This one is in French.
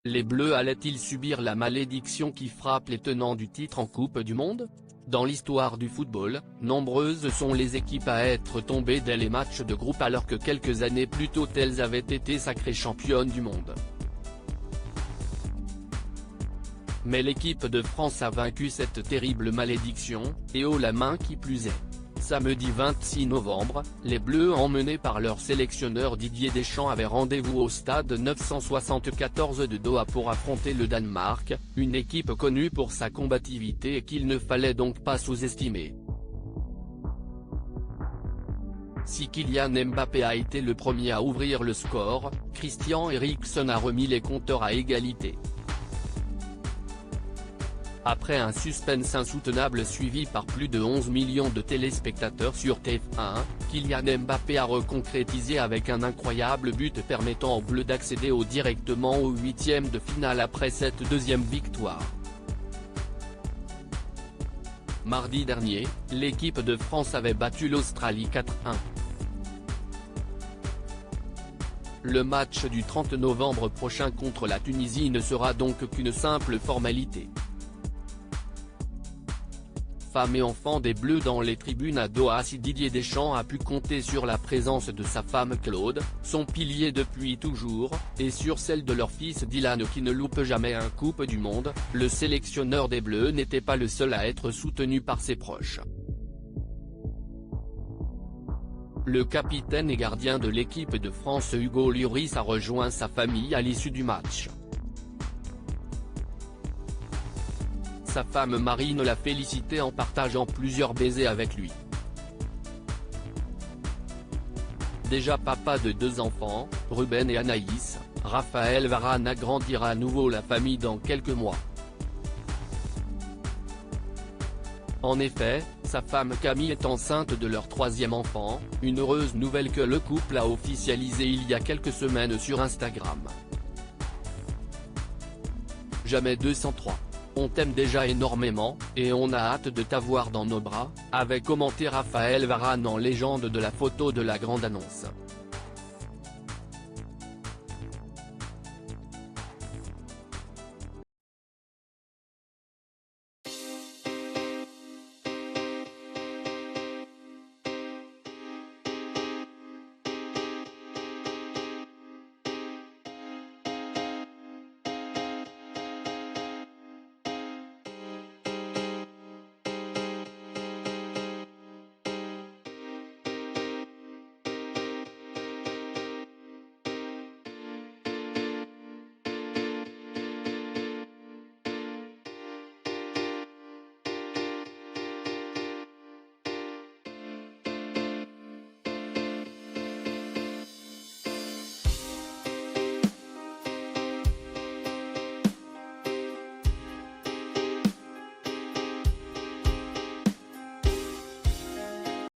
Les Bleus allaient-ils subir la malédiction qui frappe les tenants du titre en Coupe du Monde? Dans l'histoire du football, nombreuses sont les équipes à être tombées dès les matchs de groupe alors que quelques années plus tôt elles avaient été sacrées championnes du monde. Mais l'équipe de France a vaincu cette terrible malédiction, et haut la main qui plus est. Samedi 26 novembre, les Bleus emmenés par leur sélectionneur Didier Deschamps avaient rendez-vous au stade 974 de Doha pour affronter le Danemark, une équipe connue pour sa combativité et qu'il ne fallait donc pas sous-estimer. Si Kylian Mbappé a été le premier à ouvrir le score, Christian Eriksen a remis les compteurs à égalité. Après un suspense insoutenable suivi par plus de 11 millions de téléspectateurs sur TF1, Kylian Mbappé a reconcrétisé avec un incroyable but permettant aux Bleus d'accéder directement aux huitièmes de finale après cette deuxième victoire. Mardi dernier, l'équipe de France avait battu l'Australie 4-1. Le match du 30 novembre prochain contre la Tunisie ne sera donc qu'une simple formalité. Femmes et enfants des Bleus dans les tribunes à Doha. Si Didier Deschamps a pu compter sur la présence de sa femme Claude, son pilier depuis toujours, et sur celle de leur fils Dylan qui ne loupe jamais un Coupe du Monde, le sélectionneur des Bleus n'était pas le seul à être soutenu par ses proches. Le capitaine et gardien de l'équipe de France Hugo Lloris a rejoint sa famille à l'issue du match. Sa femme Marine l'a félicité en partageant plusieurs baisers avec lui. Déjà papa de 2 enfants, Ruben et Anaïs, Raphaël Varane agrandira à nouveau la famille dans quelques mois. En effet, sa femme Camille est enceinte de leur 3e enfant, une heureuse nouvelle que le couple a officialisée il y a quelques semaines sur Instagram. Jamais 203. On t'aime déjà énormément, et on a hâte de t'avoir dans nos bras, avait commenté Raphaël Varane en légende de la photo de la grande annonce.